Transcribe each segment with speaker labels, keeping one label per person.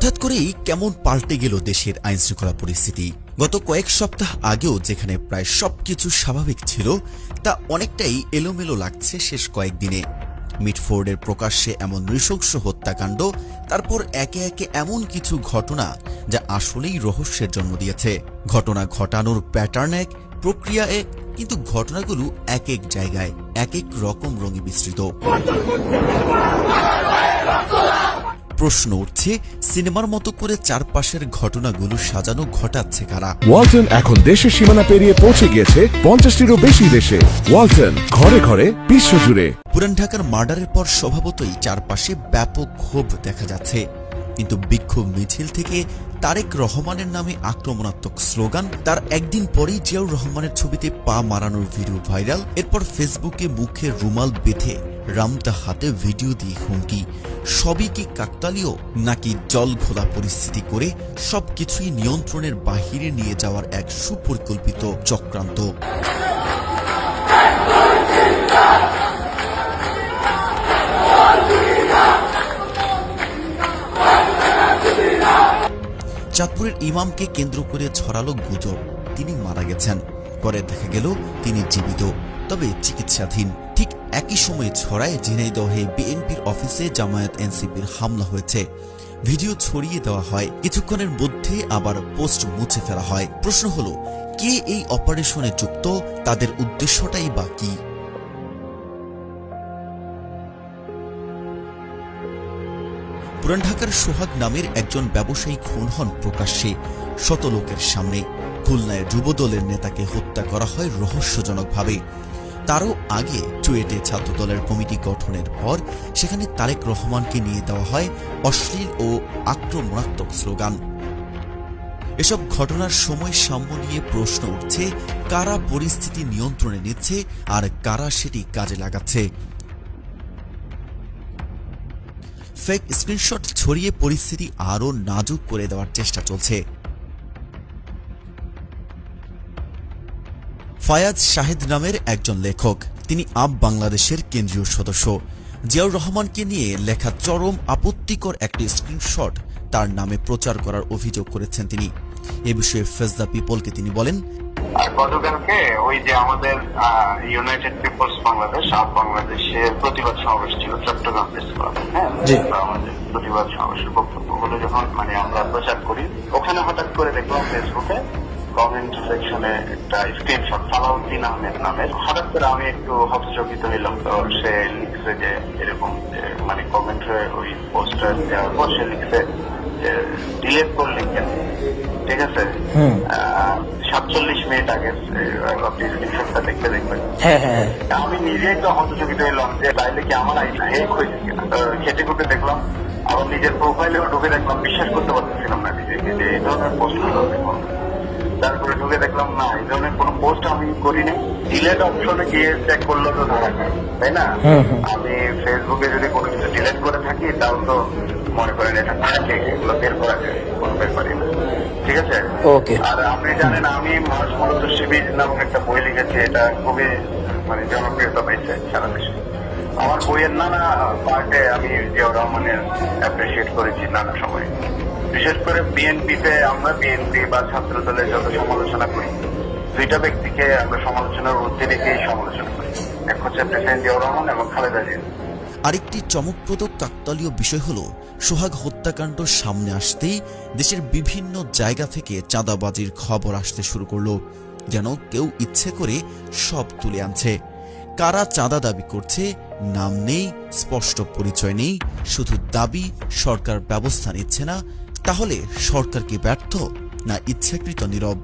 Speaker 1: হঠাৎ করেই কেমন পাল্টে গেল দেশের আইনশৃঙ্খলা পরিস্থিতি। গত কয়েক সপ্তাহ আগেও যেখানে প্রায় সবকিছু স্বাভাবিক ছিল, তা অনেকটাই এলোমেলো লাগছে শেষ কয়েকদিনে। মিটফোর্ডের প্রকাশ্যে এমন নৃশংস হত্যাকাণ্ড, তারপর একে একে এমন কিছু ঘটনা যা আসলেই রহস্যের জন্ম দিয়েছে। ঘটনা ঘটানোর প্যাটার্ন এক, প্রক্রিয়া এক, কিন্তু ঘটনাগুলো এক এক জায়গায় এক এক রকম রঙে মিশ্রিত। প্রশ্ন উঠছে, সিনেমার মতো করে চারপাশের ঘটনাগুলো সাজানো ঘটাচ্ছে কারা?
Speaker 2: ওয়ালটন এখন দেশের সীমানা পেরিয়ে পৌঁছে গিয়েছে 50টিরও বেশি দেশে। ওয়ালটন, ঘরে ঘরে, বিশ্বজুড়ে।
Speaker 1: পুরান ঢাকার মার্ডারের পর স্বভাবতই চারপাশে ব্যাপক ক্ষোভ দেখা যাচ্ছে, কিন্তু বিক্ষোভ মিছিল থেকে তারেক রহমানের নামে আক্রমণাত্মক স্লোগান, তার একদিন পরেই জিয়াউর রহমানের ছবিতে পা মারানোর ভিডিও ভাইরাল, এরপর ফেসবুকে মুখে রুমাল বেঁধে রামদা হাতে ভিডিও দিয়ে হুমকি, সবই কি কাকতালীয় নাকি জল ঘোলা পরিস্থিতি করে সবকিছুই নিয়ন্ত্রণের বাহিরে নিয়ে যাওয়ার এক সুপরিকল্পিত চক্রান্ত? চাঁদপুরের ইমামকে কেন্দ্র করে ছড়ালো গুজব তিনি মারা গেছেন। পরে দেখা গেল তিনি জীবিত, তবে চিকিৎসাধীন। ঠিক একই সময়ে ছড়ায় ঝিনাইদহে বিএনপির অফিসে জামায়াত এনসিপির হামলা হয়েছে। ভিডিও ছড়িয়ে দেওয়া হয়, কিছুক্ষণের মধ্যে আবার পোস্ট মুছে ফেলা হয়। প্রশ্ন হলো, কে এই অপারেশনে যুক্ত? তাদের উদ্দেশ্যটাই বা কি? পুরান ঢাকার সোহাগ নামের একজন ব্যবসায়ী খুন হন প্রকাশ্যে শত লোকের সামনে। খুলনায় যুবদলের নেতাকে হত্যা করা হয় রহস্যজনকভাবে। তারও আগে চুয়েটে ছাত্রদলের কমিটি গঠনের পর সেখানে তারেক রহমানকে নিয়ে দেওয়া হয় অশ্লীল ও আক্রমণাত্মক স্লোগান। এসব ঘটনার সময় সাম্য নিয়ে প্রশ্ন উঠছে, কারা পরিস্থিতি নিয়ন্ত্রণে নিচ্ছে আর কারা সেটি কাজে লাগাচ্ছে? ফেক স্ক্রিনশট ছড়িয়ে পরিস্থিতি আরও নাজুক করে দেওয়ার চেষ্টা চলছে। ফায়াজ শাহেদ নামের একজন লেখক, তিনি আপ বাংলাদেশের কেন্দ্রীয় সদস্য। জিয়াউর রহমানকে নিয়ে লেখা চরম আপত্তিকর একটি স্ক্রিনশট তার নামে প্রচার করার অভিযোগ করেছেন তিনি। এ বিষয়ে ফেস দ্য পিপলকে তিনি বলেন,
Speaker 3: আর গতকালকে ওই যে আমাদের ইউনাইটেড পিপলস বাংলাদেশ আপ বাংলাদেশের প্রতিবাদ সমাবেশ ছিল চট্টগ্রাম প্রেস ক্লাবে। হ্যাঁ, আমাদের প্রতিবাদ সমাবেশের বক্তব্যগুলো যখন আমরা প্রচার করি, ওখানে হঠাৎ করে দেখলাম ফেসবুকে কমেন্ট সেকশনে একটা স্ক্রিনশট সালাউদ্দিন আহমেদ নামের। হঠাৎ করে আমি একটু হস্তচকিত হইলাম। তো সে লিখছে যে এরকম কমেন্টে ওই পোস্টার দেওয়ার পর সে লিখছে যে ডিলেট করলেন কেন? ঠিক আছে, 47 মিনিট আগে আপনি স্ক্রিনশটটা দেখতে দেখবেন। আমি নিজেই তো হস্তচকিত হইলাম যে তাইলে কি আমার আইডি হ্যাক হয়েছে কিনা। খেটে খুঁটে দেখলাম, আবার নিজের প্রোফাইলেও ঢুকে দেখলাম, বিশ্বাস করতে পারতেছিলাম না নিজেকে যে এই ধরনের পোস্ট দেখলাম। তারপরে ঢুকে দেখলাম না, এই ধরনের কোনো পোস্ট আমি করিনি। ডিলেট অপশনে গিয়ে চেক করলো তো ধরা যায়, তাই না? আমি ফেসবুকে যদি কোনো কিছু ডিলেট করে থাকি তাও তো মনে করেন এটা থাকে, এগুলো বের করা যায়, কোনো ব্যাপারই না। ঠিক আছে, ওকে। আর আপনি জানেন আমি মূলত শিবির নামক একটা বই লিখেছি, এটা খুবই জনপ্রিয়তা পেয়েছে সারা দেশে। আমার বইয়ের নানা পার্টে আমি জিয়াউর রহমানের অ্যাপ্রিসিয়েট করেছি নানা সময়। বিশেষ করে বিএনপিতে আমরা বিএনপি বা ছাত্র দলের যত সমালোচনা করি, দুইটা ব্যক্তিকে আমরা সমালোচনার ঊর্ধ্বে রেখেই সমালোচনা করি, এক হচ্ছে প্রেসিডেন্ট জিয়াউর রহমান এবং খালেদা জিয়া।
Speaker 1: আরেকটি চমকপ্রদ কাকতালীয় বিষয় হল, সোহাগ হত্যাকাণ্ড সামনে আসতেই দেশের বিভিন্ন জায়গা থেকে চাঁদাবাজির খবর আসতে শুরু করলো, যেন কেউ ইচ্ছে করে সব তুলে আনছে। কারা চাঁদা দাবি করছে নাম নেই, স্পষ্ট পরিচয় নেই, শুধু দাবি সরকার ব্যবস্থা নিচ্ছে না। তাহলে সরকার কি ব্যর্থ, না ইচ্ছাকৃত নীরব?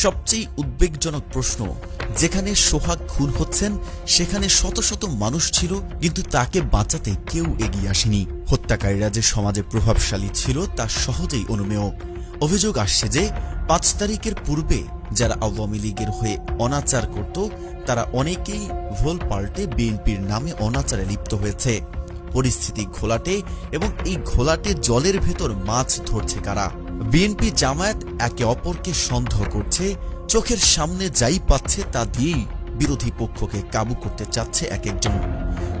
Speaker 1: সবচেয়ে উদ্বেগজনক প্রশ্ন, যেখানে সোহাগ খুন হচ্ছেন সেখানে শত শত মানুষ ছিল, কিন্তু তাকে বাঁচাতে কেউ এগিয়ে আসেনি। হত্যাকারীরা যে সমাজে প্রভাবশালী ছিল তা সহজেই অনুমেয়। অভিযোগ আসছে যে 5 তারিখের পূর্বে যারা আওয়ামী লীগের হয়ে অনাচার করত, তারা অনেকেই ভোল পাল্টে বিএনপির নামে অনাচারে লিপ্ত হয়েছে। পরিস্থিতি ঘোলাটে, এবং এই ঘোলাটে জলের ভেতর মাছ ধরছে কারা? বিএনপি জামায়াত একে অপরকে সন্দেহ করছে, চোখের সামনে যাই পাচ্ছে তা দিয়েই বিরোধী পক্ষকে কাবু করতে চাচ্ছে এক একজন।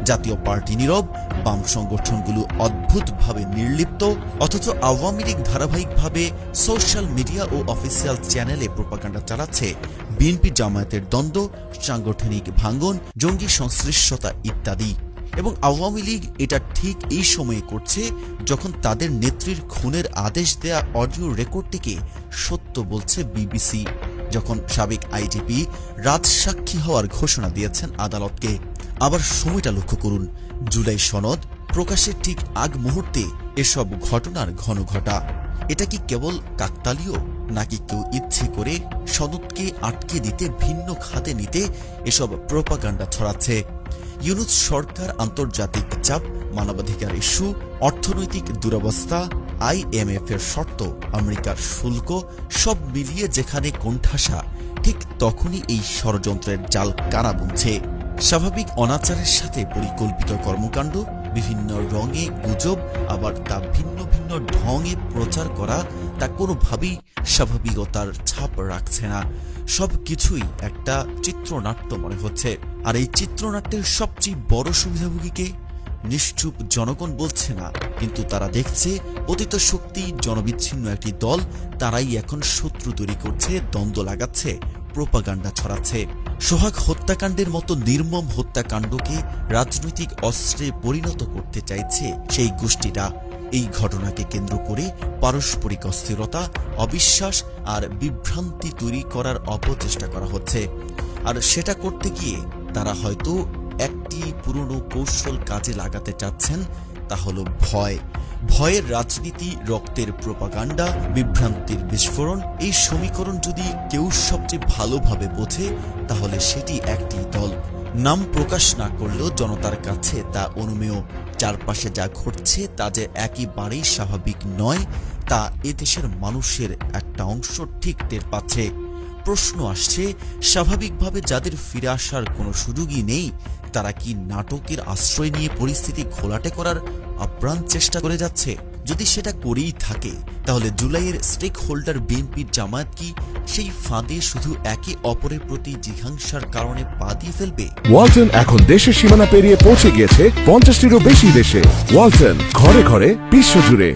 Speaker 1: জাতীয় পার্টি নীরব, বাম সংগঠনগুলো অদ্ভুতভাবে নির্লিপ্ত, অথচ আওয়ামী লীগ ধারাবাহিকভাবে সোশ্যাল মিডিয়া ও অফিসিয়াল চ্যানেলে প্রোপাগান্ডা চালাচ্ছে বিএনপি জামায়াতের দ্বন্দ্ব, সাংগঠনিক ভাঙ্গন, জঙ্গি সংশ্লিষ্টতা ইত্যাদি। এবং আওয়ামী লীগ এটা ঠিক এই সময়ে করছে যখন তাদের নেত্রীর খুনের আদেশ দেয়া অডিও রেকর্ডটিকে সত্য বলছে বিবিসি, যখন সাবেক আইজিপি রাজসাক্ষী হওয়ার ঘোষণা দিয়েছেন আদালতকে। আবার সময়টা লক্ষ্য করুন, জুলাই সনদ প্রকাশের ঠিক আগ মুহূর্তে এসব ঘটনার ঘন ঘটা। এটা কি কেবল কাকতালীয়, নাকি কেউ ইচ্ছে করে সনদকে আটকে দিতে, ভিন্ন খাতে নিতে এসব প্রোপাগান্ডা ছড়াচ্ছে? ইউনূস সরকার, আন্তর্জাতিক চাপ, মানবাধিকার ইস্যু, অর্থনৈতিক দুরবস্থা, IMF এর শর্ত, আমেরিকার শুল্ক, সব মিলিয়ে যেখানে কোণঠাসা, ঠিক তখনই এই ষড়যন্ত্রের জাল কারা বুনছে। স্বাভাবিক অনাচারের সাথে পরিকল্পিত কর্মকাণ্ড, বিভিন্ন রঙে গুজব, আবার তা ভিন্ন ভিন্ন ঢঙে প্রচার করা, তা কোনোভাবেই স্বাভাবিকতার ছাপ রাখছে না। সবকিছুই একটা চিত্রনাট্য মনে হচ্ছে। আর এই চিত্রনাট্যের সবচেয়ে বড় সুবিধাভোগীকে নিশ্চুপ জনগণ বলছে না, কিন্তু তারা দেখছে অতীত শক্তি, জনবিচ্ছিন্ন একটি দল, তারাই এখন শত্রু তৈরি করছে, দ্বন্দ্ব লাগাচ্ছে, প্রোপাগান্ডা ছড়াচ্ছে। সোহাগ হত্যাকাণ্ডের মতো নির্মম হত্যাকাণ্ডকে রাজনৈতিক অস্ত্রে পরিণত করতে চাইছে সেই গোষ্ঠীটা। এই ঘটনাকে কেন্দ্র করে পারস্পরিক অস্থিরতা, অবিশ্বাস আর বিভ্রান্তি তৈরি করার অপচেষ্টা করা হচ্ছে। আর সেটা করতে গিয়ে তারা হয়তো একটি পুরনো কৌশল কাজে লাগাতে চাচ্ছেন, তা হলো ভয়। ভয়ের রাজনীতি, রক্তের প্রোপাগান্ডা, বিভ্রান্তির বিস্ফোরণ। এই সমীকরণ যদি কেউ সবচেয়ে ভালোভাবে বোঝে, তাহলে সেটি একটি দল। নাম প্রকাশ না করলেও জনতার কাছে তা অনুমেয়। চারপাশে যা ঘটছে তা যে একেবারেই স্বাভাবিক নয়, তা এদেশের মানুষের একটা অংশ ঠিক টের পাচ্ছে। প্রশ্ন আসছে, স্বাভাবিকভাবে যাদের ফিরে আসার কোনো সুযোগই নেই, তারা কি নাটকের আশ্রয় নিয়ে পরিস্থিতি ঘোলাটে করার আপ্রাণ চেষ্টা করে যাচ্ছে? যদি সেটা করেই থাকে, তাহলে জুলাইয়ের স্টেক হোল্ডার বিএনপি জামায়াত কি সেই ফাঁদে শুধু একে অপরের প্রতি জিঘাংসার কারণে পা দিয়ে ফেলবে?
Speaker 2: ওয়ালটন এখন দেশের সীমানা পেরিয়ে পৌঁছে গিয়েছে 50টিরও বেশি দেশে। ওয়ালটন, ঘরে ঘরে বিশ্বজুড়ে।